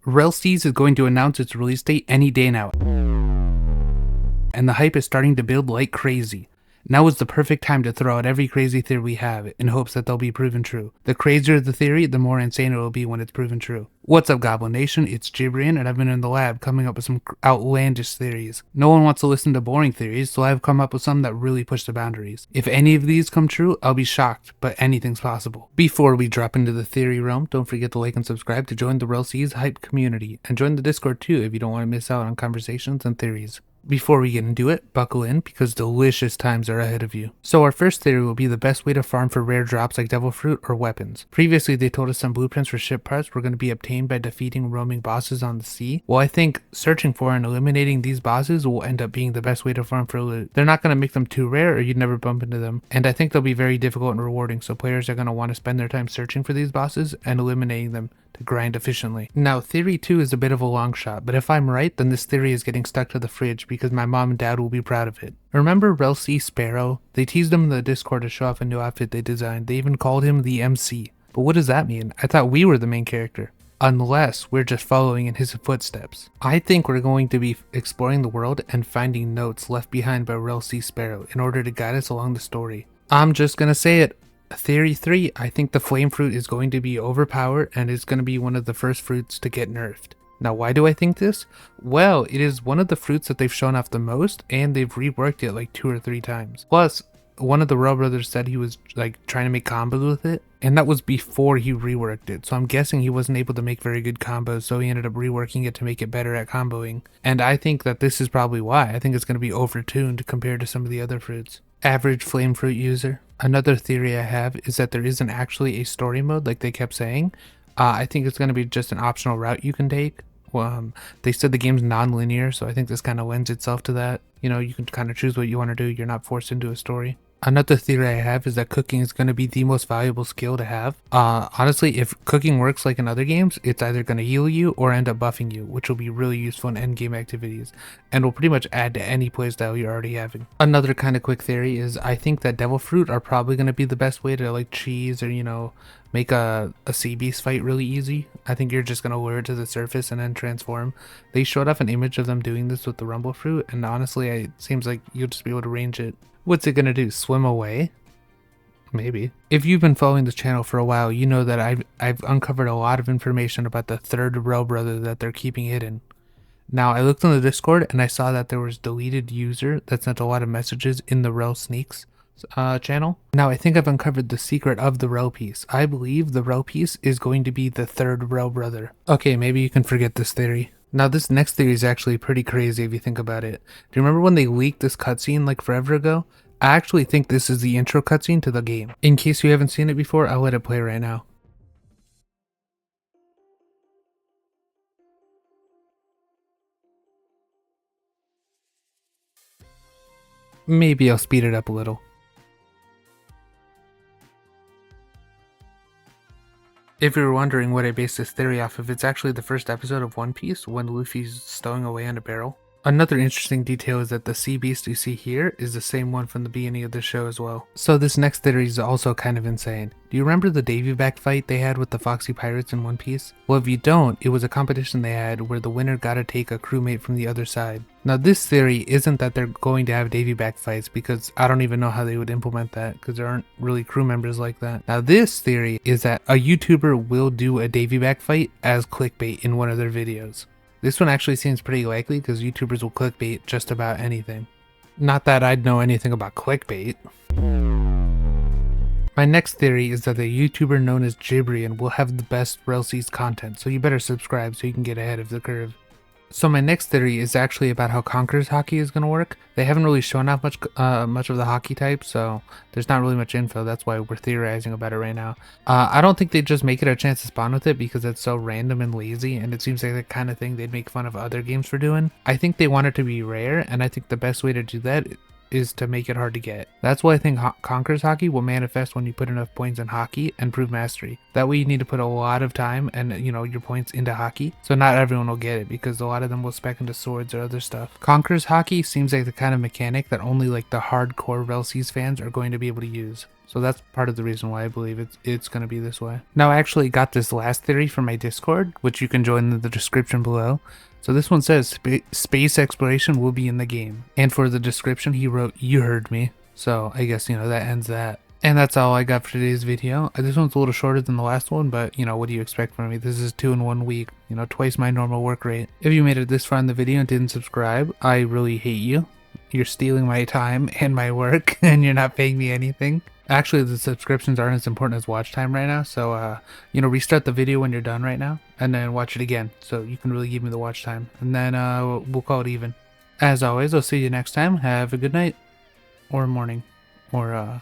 Rell is going to announce its release date any day now, and the hype is starting to build like crazy. Now is the perfect time to throw out every crazy theory we have in hopes that they'll be proven true. The crazier the theory, the more insane it will be when it's proven true. What's up, Goblin Nation? It's Gibrian, and I've been in the lab coming up with some outlandish theories. No one wants to listen to boring theories, so I've come up with some that really push the boundaries. If any of these come true, I'll be shocked, but anything's possible. Before we drop into the theory realm, don't forget to like and subscribe to join the Rell hype community, and join the Discord too if you don't want to miss out on conversations and theories. Before we get into it, buckle in because delicious times are ahead of you. So our first theory will be the best way to farm for rare drops like devil fruit or weapons. Previously they told us some blueprints for ship parts were going to be obtained by defeating roaming bosses on the sea. Well, I think searching for and eliminating these bosses will end up being the best way to farm for loot. They're not going to make them too rare or you'd never bump into them, and I think they'll be very difficult and rewarding, so players are going to want to spend their time searching for these bosses and eliminating them to grind efficiently. Now, theory 2 is a bit of a long shot, but if I'm right, then this theory is getting stuck to the fridge because my mom and dad will be proud of it. Remember Rell Sparrow? They teased him in the Discord to show off a new outfit they designed. They even called him the MC. But what does that mean? I thought we were the main character. Unless we're just following in his footsteps. I think we're going to be exploring the world and finding notes left behind by Rell Sparrow in order to guide us along the story. I'm just gonna say it. Theory 3, I think the flame fruit is going to be overpowered and is going to be one of the first fruits to get nerfed. Now, why do I think this? Well, it is one of the fruits that they've shown off the most, and they've reworked it like 2 or 3 times. Plus, one of the Rell brothers said he was like trying to make combos with it, and that was before he reworked it. So I'm guessing he wasn't able to make very good combos, so he ended up reworking it to make it better at comboing. And I think that this is probably why. I think it's going to be overtuned compared to some of the other fruits. Average flame fruit user. Another theory I have is that there isn't actually a story mode like they kept saying. I think it's going to be just an optional route you can take. They said the game's non-linear, so I think this kind of lends itself to that. You know, you can kind of choose what you want to do. You're not forced into a story. Another theory I have is that cooking is going to be the most valuable skill to have. Honestly, if cooking works like in other games, it's either going to heal you or end up buffing you, which will be really useful in endgame activities, and will pretty much add to any playstyle you're already having. Another kind of quick theory is I think that devil fruit are probably going to be the best way to like cheese or, you know, make a sea beast fight really easy. I think you're just going to lure it to the surface and then transform. They showed off an image of them doing this with the rumble fruit, and honestly, it seems like you'll just be able to range it. What's it gonna do? Swim away? Maybe. If you've been following this channel for a while, you know that I've uncovered a lot of information about the third Rell brother that they're keeping hidden. Now, I looked on the Discord and I saw that there was deleted user that sent a lot of messages in the Rell Sneaks channel. Now, I think I've uncovered the secret of the Rell piece. I believe the Rell piece is going to be the third Rell brother. Okay, maybe you can forget this theory. Now, this next theory is actually pretty crazy if you think about it. Do you remember when they leaked this cutscene like forever ago? I actually think this is the intro cutscene to the game. In case you haven't seen it before, I'll let it play right now. Maybe I'll speed it up a little. If you were wondering what I based this theory off of, it's actually the first episode of One Piece when Luffy's stowing away in a barrel. Another interesting detail is that the sea beast you see here is the same one from the beginning of the show as well. So this next theory is also kind of insane. Do you remember the Davy back fight they had with the Foxy Pirates in One Piece? Well, if you don't, it was a competition they had where the winner got to take a crewmate from the other side. Now this theory isn't that they're going to have Davy back fights, because I don't even know how they would implement that because there aren't really crew members like that. Now this theory is that a YouTuber will do a Davy back fight as clickbait in one of their videos. This one actually seems pretty likely because YouTubers will clickbait just about anything. Not that I'd know anything about clickbait. My next theory is that the YouTuber known as Gibrian will have the best Rell content, so you better subscribe so you can get ahead of the curve. So my next theory is actually about how Conqueror's hockey is going to work. They haven't really shown off much of the hockey type, so there's not really much info. That's why we're theorizing about it right now. I don't think they'd just make it a chance to spawn with it because it's so random and lazy, and it seems like the kind of thing they'd make fun of other games for doing. I think they want it to be rare, and I think the best way to do that is to make it hard to get. That's why I think Conqueror's hockey will manifest when you put enough points in hockey and prove mastery. That way you need to put a lot of time and, you know, your points into hockey, so not everyone will get it because a lot of them will spec into swords or other stuff. Conqueror's hockey seems like the kind of mechanic that only like the hardcore Rell fans are going to be able to use. So that's part of the reason why I believe it's going to be this way. Now, I actually got this last theory from my Discord, which you can join in the description below. So this one says space exploration will be in the game. And for the description, he wrote, "You heard me." So I guess, that ends that. And that's all I got for today's video. This one's a little shorter than the last one, but, what do you expect from me? This is 2 in 1 week, twice my normal work rate. If you made it this far in the video and didn't subscribe, I really hate you. You're stealing my time and my work, and you're not paying me anything. Actually, the subscriptions aren't as important as watch time right now, so, restart the video when you're done right now, and then watch it again, so you can really give me the watch time. And then, we'll call it even. As always, I'll see you next time. Have a good night, or morning, or,